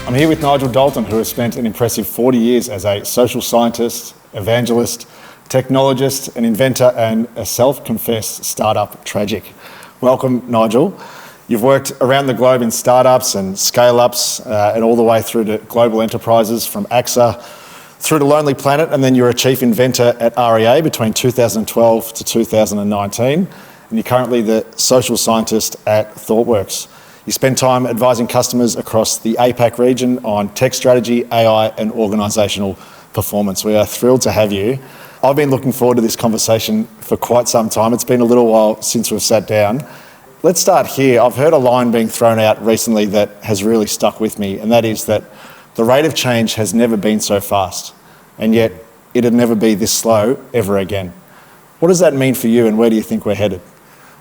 I'm here with Nigel Dalton, who has spent an impressive 40 years as a social scientist, evangelist, technologist, an inventor, and a self-confessed startup tragic. Welcome, Nigel. You've worked around the globe in startups and scale-ups and all the way through to global enterprises from AXA through to Lonely Planet, and then you're a chief inventor at REA between 2012 to 2019, and you're currently the social scientist at ThoughtWorks. You spend time advising customers across the APAC region on tech strategy, AI, and organisational performance. We are thrilled to have you. I've been looking forward to this conversation for quite some time. It's been a little while since we've sat down. Let's start here. I've heard a line being thrown out recently that has really stuck with me, and that is that the rate of change has never been so fast, and yet it'll never be this slow ever again. What does that mean for you, and where do you think we're headed?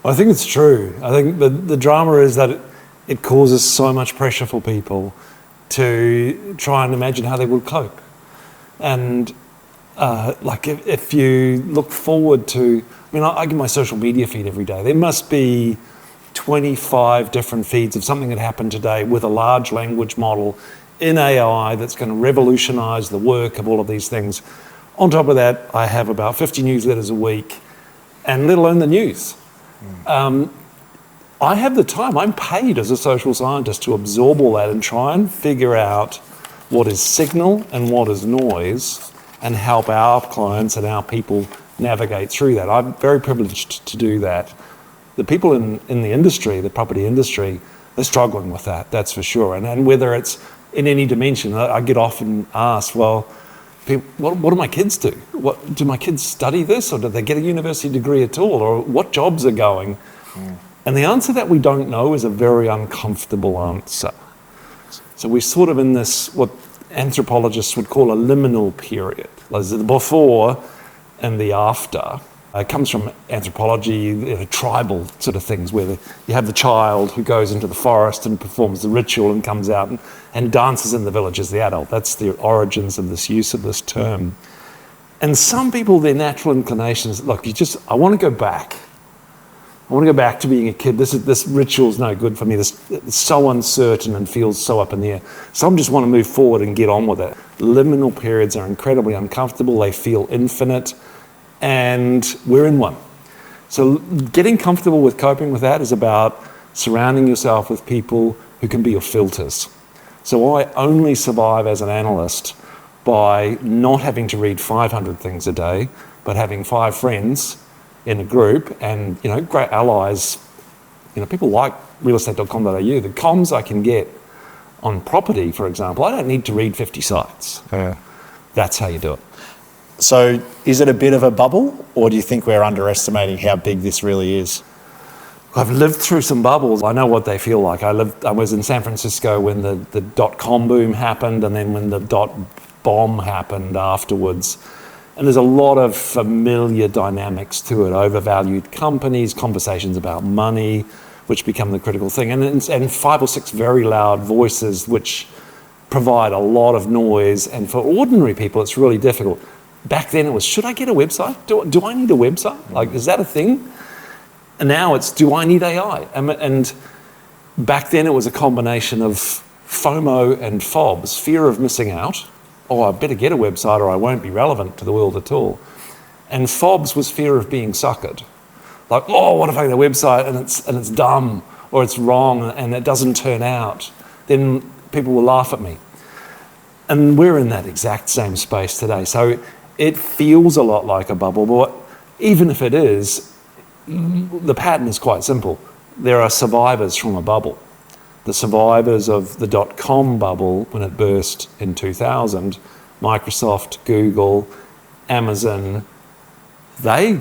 Well, I think it's true. I think the drama is that it causes so much pressure for people to try and imagine how they would cope. And if you look forward to, I get my social media feed every day. There must be 25 different feeds of something that happened today with a large language model in AI that's going to revolutionise the work of all of these things. On top of that, I have about 50 newsletters a week, and let alone the news. I have the time. I'm paid as a social scientist to absorb all that and try and figure out what is signal and what is noise and help our clients and our people navigate through that. I'm very privileged to do that. The people in the industry, the property industry, they're struggling with that, that's for sure. And whether it's in any dimension, I get often asked, well, what do my kids do? Do my kids study this, or do they get a university degree at all? Or what jobs are going? And the answer that we don't know is a very uncomfortable answer. So we're sort of in this, what anthropologists would call a liminal period. There's the before and the after. It comes from anthropology, tribal sort of things, where you have the child who goes into the forest and performs the ritual and comes out and dances in the village as the adult. That's the origins of this use of this term. And some people, their natural inclination is, look, I want to go back. I want to go back to being a kid. This ritual's no good for me. It's so uncertain and feels so up in the air. Some just want to move forward and get on with it. Liminal periods are incredibly uncomfortable. They feel infinite, and we're in one. So getting comfortable with coping with that is about surrounding yourself with people who can be your filters. So I only survive as an analyst by not having to read 500 things a day, but having 5 friends in a group and, great allies, people like realestate.com.au. The comms I can get on property, for example, I don't need to read 50 sites. Yeah. That's how you do it. So is it a bit of a bubble, or do you think we're underestimating how big this really is? I've lived through some bubbles. I know what they feel like. I was in San Francisco when the dot-com boom happened, and then when the dot-bomb happened afterwards. And there's a lot of familiar dynamics to it. Overvalued companies, conversations about money, which become the critical thing, and 5 or 6 very loud voices which provide a lot of noise. And for ordinary people, it's really difficult. Back then it was, should I get a website? Do I need a website? Is that a thing? And now it's, do I need AI? And back then it was a combination of FOMO and FOBs, fear of missing out. Oh, I better get a website or I won't be relevant to the world at all. And FOBs was fear of being suckered. Like, oh, what if I get a website and it's dumb or it's wrong and it doesn't turn out? Then people will laugh at me. And we're in that exact same space today. So it feels a lot like a bubble, but even if it is, the pattern is quite simple. There are survivors from a bubble. The survivors of the dot-com bubble when it burst in 2000, Microsoft, Google, Amazon, they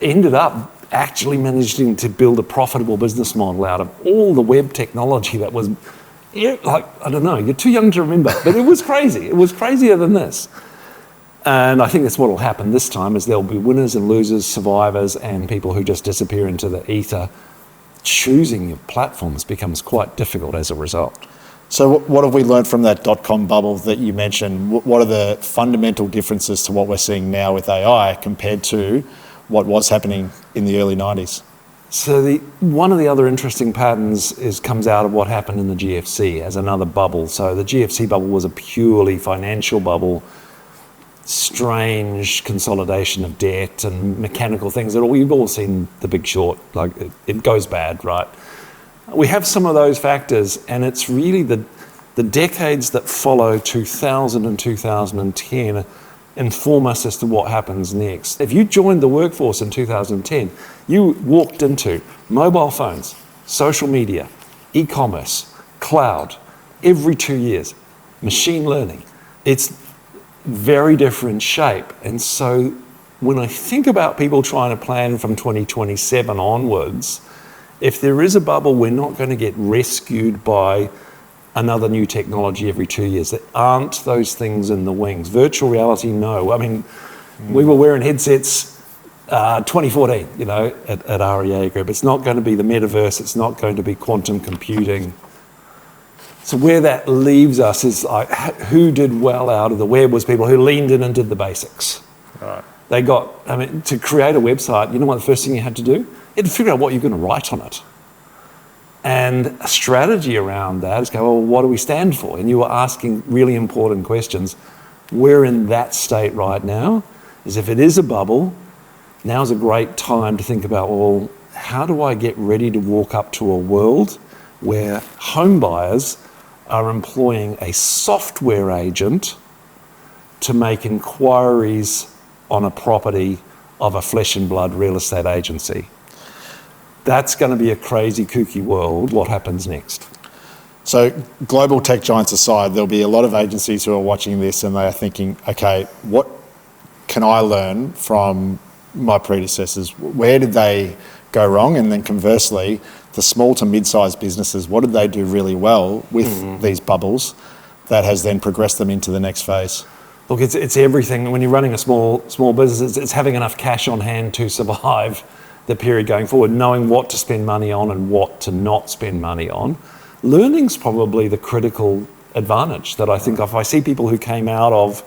ended up actually managing to build a profitable business model out of all the web technology that was, I don't know, you're too young to remember, but it was crazy. It was crazier than this. And I think that's what will happen this time, is there'll be winners and losers, survivors, and people who just disappear into the ether. Choosing your platforms becomes quite difficult as a result. So what have we learned from that dot-com bubble that you mentioned? What are the fundamental differences to what we're seeing now with AI compared to what was happening in the early 90s? So one of the other interesting patterns comes out of what happened in the GFC as another bubble. So the GFC bubble was a purely financial bubble, strange consolidation of debt and mechanical things that we've all seen The Big Short, like it goes bad, right? We have some of those factors, and it's really the decades that follow 2000 and 2010 inform us as to what happens next. If you joined the workforce in 2010, you walked into mobile phones, social media, e-commerce, cloud, every 2 years, machine learning. It's very different shape. And so when I think about people trying to plan from 2027 onwards, if there is a bubble, we're not going to get rescued by another new technology every 2 years. There aren't those things in the wings. Virtual reality, no. I mean, we were wearing headsets 2014, at REA Group. It's not going to be the metaverse. It's not going to be quantum computing. So where that leaves us is like, who did well out of the web was people who leaned in and did the basics. Right. They to create a website, you know what the first thing you had to do? You had to figure out what you're going to write on it. And a strategy around that is go, well, what do we stand for? And you were asking really important questions. We're in that state right now, is if it is a bubble, now's a great time to think about, well, how do I get ready to walk up to a world where home buyers are employing a software agent to make inquiries on a property of a flesh and blood real estate agency? That's going to be a crazy, kooky world. What happens next? So global tech giants aside, there'll be a lot of agencies who are watching this and they are thinking, okay, what can I learn from my predecessors? Where did they go wrong? And then conversely, the small to mid-sized businesses, what did they do really well with these bubbles that has then progressed them into the next phase? Look, it's everything. When you're running a small business, it's having enough cash on hand to survive the period going forward, knowing what to spend money on and what to not spend money on. Learning's probably the critical advantage that I think if I see people who came out of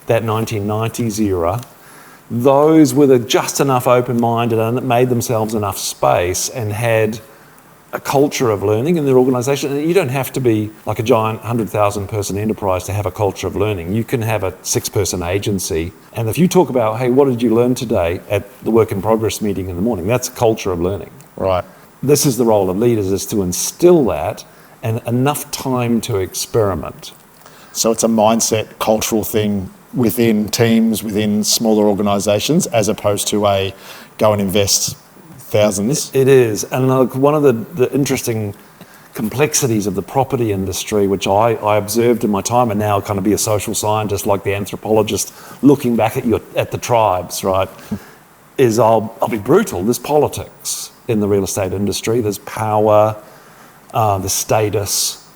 that 1990s era, those with just enough open-minded and made themselves enough space and had a culture of learning in their organisation. And you don't have to be like a giant 100,000 person enterprise to have a culture of learning. You can have a 6-person agency. And if you talk about, hey, what did you learn today at the work in progress meeting in the morning? That's a culture of learning. Right. This is the role of leaders, is to instill that and enough time to experiment. So it's a mindset, cultural thing within teams, within smaller organisations, as opposed to a go and invest thousands. It is. And look, one of the interesting complexities of the property industry, which I observed in my time, and now kind of be a social scientist like the anthropologist looking back at the tribes, right, is I'll be brutal. There's politics in the real estate industry. There's power, the status,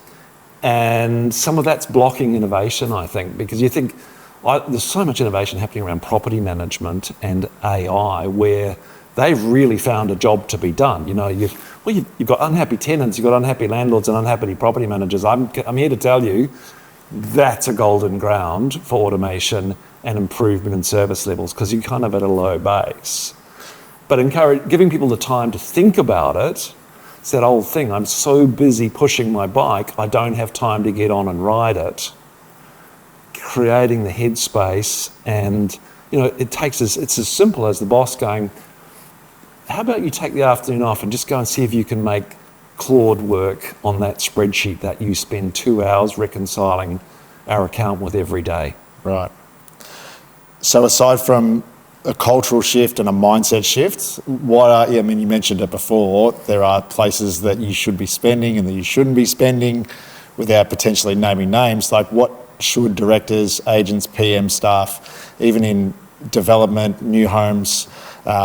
and some of that's blocking innovation, I think, because you think there's so much innovation happening around property management and AI where they've really found a job to be done. You've got unhappy tenants, you've got unhappy landlords and unhappy property managers. I'm here to tell you that's a golden ground for automation and improvement in service levels because you're kind of at a low base. But giving people the time to think about it, it's that old thing, I'm so busy pushing my bike, I don't have time to get on and ride it. Creating the headspace and, it's as simple as the boss going, how about you take the afternoon off and just go and see if you can make Claude work on that spreadsheet that you spend 2 hours reconciling our account with every day. Right. So aside from a cultural shift and a mindset shift, you mentioned it before, there are places that you should be spending and that you shouldn't be spending without potentially naming names. Like what should directors, agents, PM staff, even in development, new homes,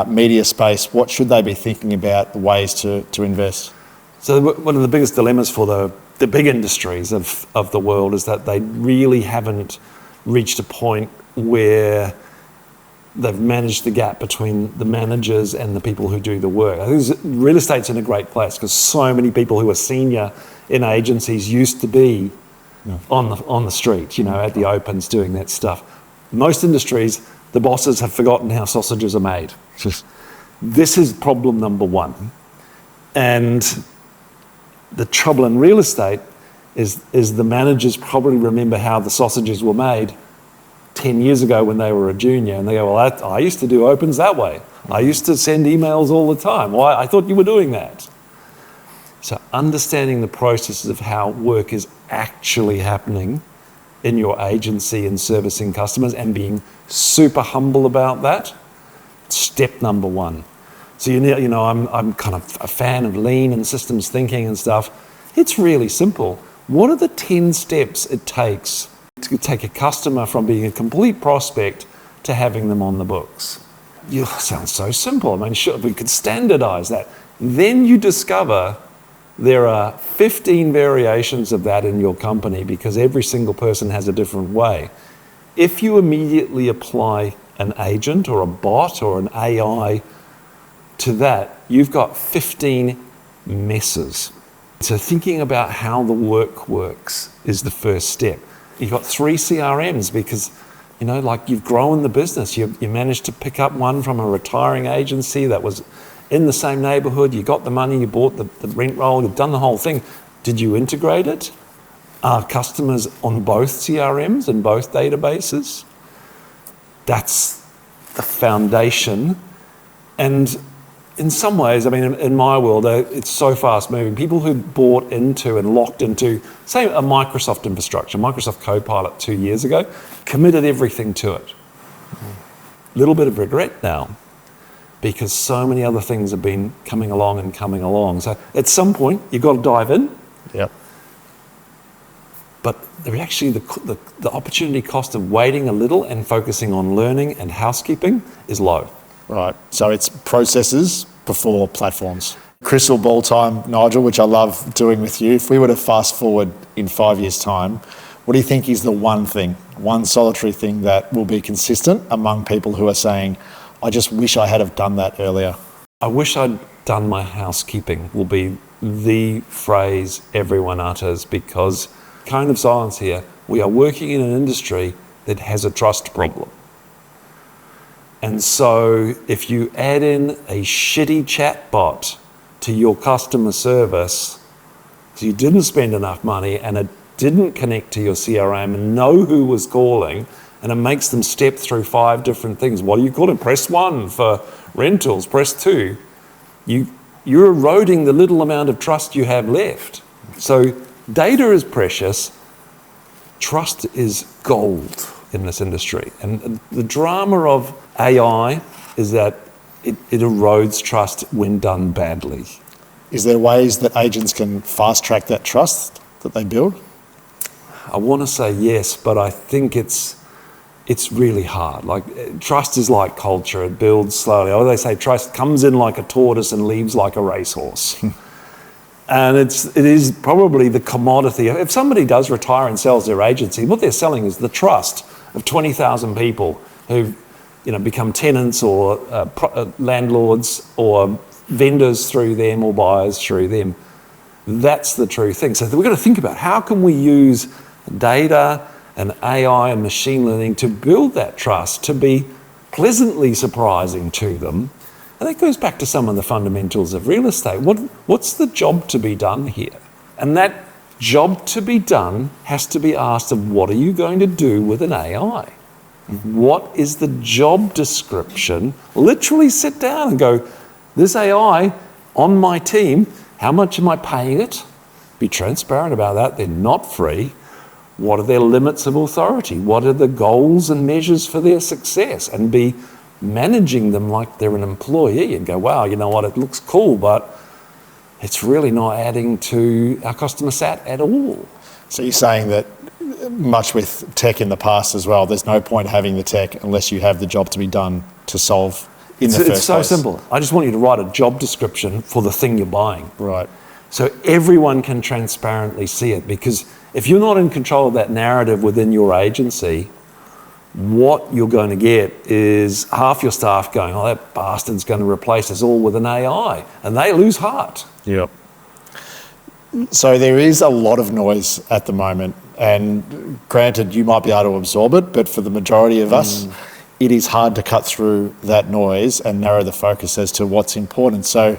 media space, what should they be thinking about the ways to invest? So one of the biggest dilemmas for the big industries of the world is that they really haven't reached a point where they've managed the gap between the managers and the people who do the work. I think real estate's in a great place because so many people who are senior in agencies used to be on the street, at the opens doing that stuff. Most industries, the bosses have forgotten how sausages are made. This is problem number one. And the trouble in real estate is the managers probably remember how the sausages were made 10 years ago when they were a junior, and they go, well, I used to do opens that way. I used to send emails all the time. Why? I thought you were doing that. So understanding the processes of how work is actually happening in your agency and servicing customers and being super humble about that, step number one. So I'm kind of a fan of lean and systems thinking and stuff. It's really simple. What are the 10 steps it takes to take a customer from being a complete prospect to having them on the books? Sounds so simple. I mean, sure, we could standardize that. Then you discover there are 15 variations of that in your company because every single person has a different way. If you immediately apply an agent or a bot or an AI to that, you've got 15 messes. So thinking about how the work works is the first step. You've got 3 CRMs because, you've grown the business. You managed to pick up one from a retiring agency that was in the same neighborhood. You got the money, you bought the rent roll, you've done the whole thing. Did you integrate it? Are customers on both CRMs and both databases? That's the foundation. And in some ways, I mean, in my world, it's so fast moving. People who bought into and locked into, say, a Microsoft infrastructure, Microsoft Copilot 2 years ago, committed everything to it. A little bit of regret now because so many other things have been coming along. So at some point, you've got to dive in. Yep. But actually, the opportunity cost of waiting a little and focusing on learning and housekeeping is low. Right. So it's processes before platforms. Crystal ball time, Nigel, which I love doing with you. If we were to fast forward in 5 years' time, what do you think is the one solitary thing that will be consistent among people who are saying, I just wish I had have done that earlier? I wish I'd done my housekeeping will be the phrase everyone utters because, kind of silence here, we are working in an industry that has a trust problem. And so if you add in a shitty chat bot to your customer service, so you didn't spend enough money and it didn't connect to your CRM and know who was calling, and it makes them step through 5 different things. What do you call it? Press 1 for rentals, press 2. You're eroding the little amount of trust you have left. So data is precious, trust is gold in this industry. And the drama of AI is that it erodes trust when done badly. Is there ways that agents can fast track that trust that they build? I want to say yes, but I think it's really hard. Like, trust is like culture, it builds slowly. Or they say trust comes in like a tortoise and leaves like a racehorse. And it is probably the commodity. If somebody does retire and sells their agency, what they're selling is the trust of 20,000 people who've become tenants or landlords or vendors through them or buyers through them. That's the true thing. So we've got to think about how can we use data and AI and machine learning to build that trust, to be pleasantly surprising to them. And that goes back to some of the fundamentals of real estate. What's the job to be done here? And that job to be done has to be asked of what are you going to do with an AI? What is the job description? Literally sit down and go, this AI on my team, how much am I paying it? Be transparent about that. They're not free. What are their limits of authority? What are the goals and measures for their success? And be managing them like they're an employee and go, wow, you know what, it looks cool, but it's really not adding to our customer sat at all. So you're saying that much with tech in the past as well, there's no point having the tech unless you have the job to be done to solve in the first place. It's so simple. I just want you to write a job description for the thing you're buying. Right. So everyone can transparently see it, because if you're not in control of that narrative within your agency, what you're going to get is half your staff going, oh, that bastard's going to replace us all with an AI, and they lose heart. Yep. So there is a lot of noise at the moment, and granted, you might be able to absorb it, but for the majority of us, it is hard to cut through that noise and narrow the focus as to what's important. So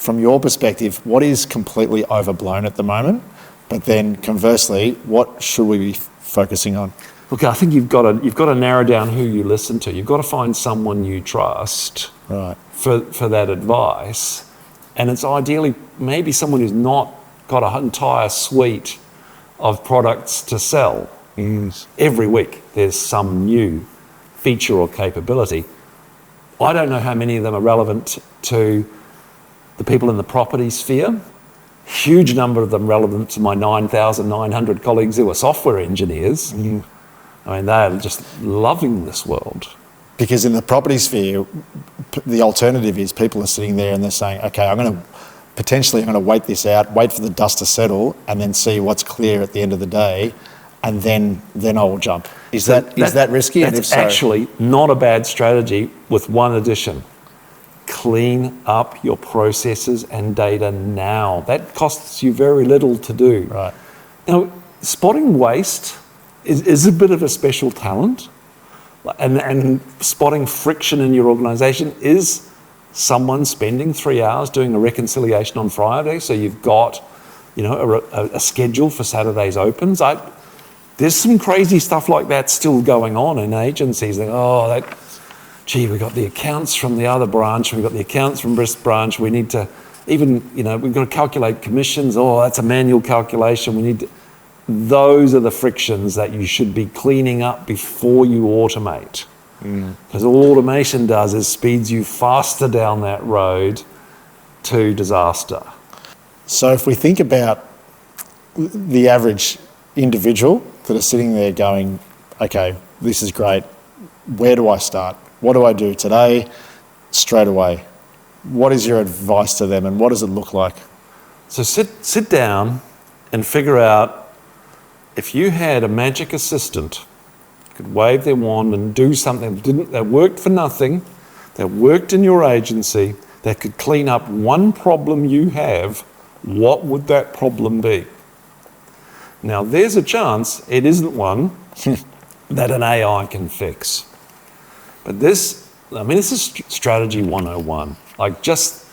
from your perspective, what is completely overblown at the moment? But then conversely, what should we be focusing on? Look, I think you've got to narrow down who you listen to. You've got to find someone you trust Right. for that advice. And it's ideally maybe someone who's not got an entire suite of products to sell. Yes. Every week there's some new feature or capability. I don't know how many of them are relevant to the people in the property sphere. Huge number of them relevant to my 9,900 colleagues who are software engineers. Mm. I mean, they're just loving this world. Because in the property sphere, the alternative is people are sitting there and they're saying, okay, I'm going to wait this out, wait for the dust to settle, and then see what's clear at the end of the day, and then I will jump. Is that risky? That's and if so, actually not a bad strategy, with one addition. Clean up your processes and data now. That costs you very little to do. right. Now, spotting waste is a bit of a special talent. And spotting friction in your organisation is someone spending 3 hours doing a reconciliation on Friday, so you've got, a schedule for Saturday's opens. There's some crazy stuff like that still going on in agencies. We got the accounts from the other branch, we've got the accounts from this branch. We need to we've got to calculate commissions. Oh, that's a manual calculation. Those are the frictions that you should be cleaning up before you automate. Because all automation does is speeds you faster down that road to disaster. So if we think about the average individual that are sitting there going, okay, this is great. Where do I start? What do I do today, straight away? What is your advice to them and what does it look like? So sit down and figure out, if you had a magic assistant who could wave their wand and do something that worked for nothing, that worked in your agency, that could clean up one problem you have, what would that problem be? Now, there's a chance it isn't one that an AI can fix. But this is strategy 101. Like, just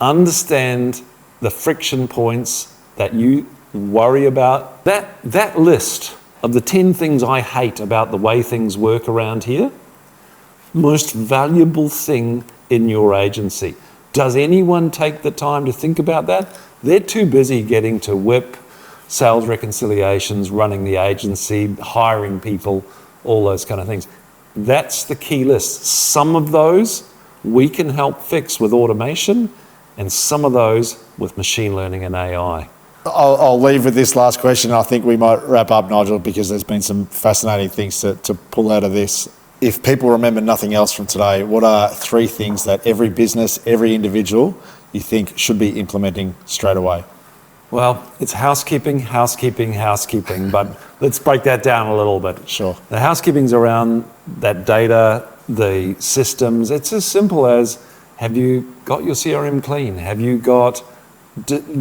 understand the friction points that you worry about. That list of the 10 things I hate about the way things work around here, most valuable thing in your agency. Does anyone take the time to think about that? They're too busy getting to WIP, sales reconciliations, running the agency, hiring people, all those kind of things. That's the key list. Some of those we can help fix with automation, and some of those with machine learning and AI. I'll leave with this last question. I think we might wrap up, Nigel, because there's been some fascinating things to pull out of this. If people remember nothing else from today, what are 3 things that every business, every individual you think should be implementing straight away? Well, it's housekeeping, but let's break that down a little bit. Sure. The housekeeping's around that data, the systems. It's as simple as, have you got your CRM clean? Have you got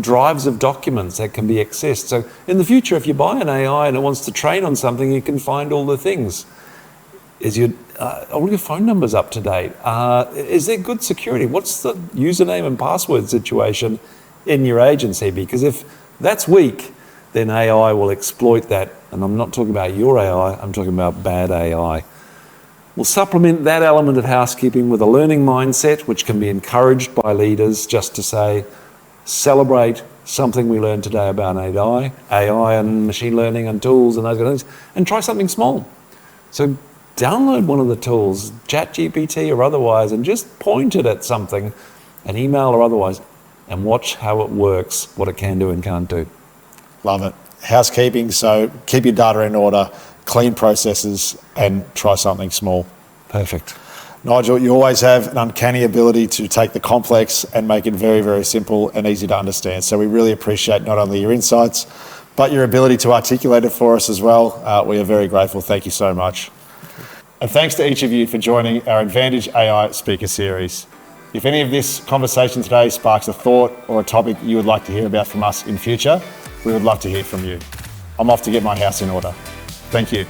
drives of documents that can be accessed? So in the future, if you buy an AI and it wants to train on something, you can find all the things. Is all your phone numbers up to date? Is there good security? What's the username and password situation in your agency? Because if that's weak, then AI will exploit that. And I'm not talking about your AI, I'm talking about bad AI. We'll supplement that element of housekeeping with a learning mindset, which can be encouraged by leaders, just to say, celebrate something we learned today about AI and machine learning and tools and those kind of things, and try something small. So download one of the tools, ChatGPT or otherwise, and just point it at something, an email or otherwise, and watch how it works, what it can do and can't do. Love it. Housekeeping, so keep your data in order, clean processes, and try something small. Perfect. Nigel, you always have an uncanny ability to take the complex and make it very, very simple and easy to understand. So we really appreciate not only your insights, but your ability to articulate it for us as well. We are very grateful. Thank you so much. And thanks to each of you for joining our Advantage AI speaker series. If any of this conversation today sparks a thought or a topic you would like to hear about from us in future, we would love to hear from you. I'm off to get my house in order. Thank you.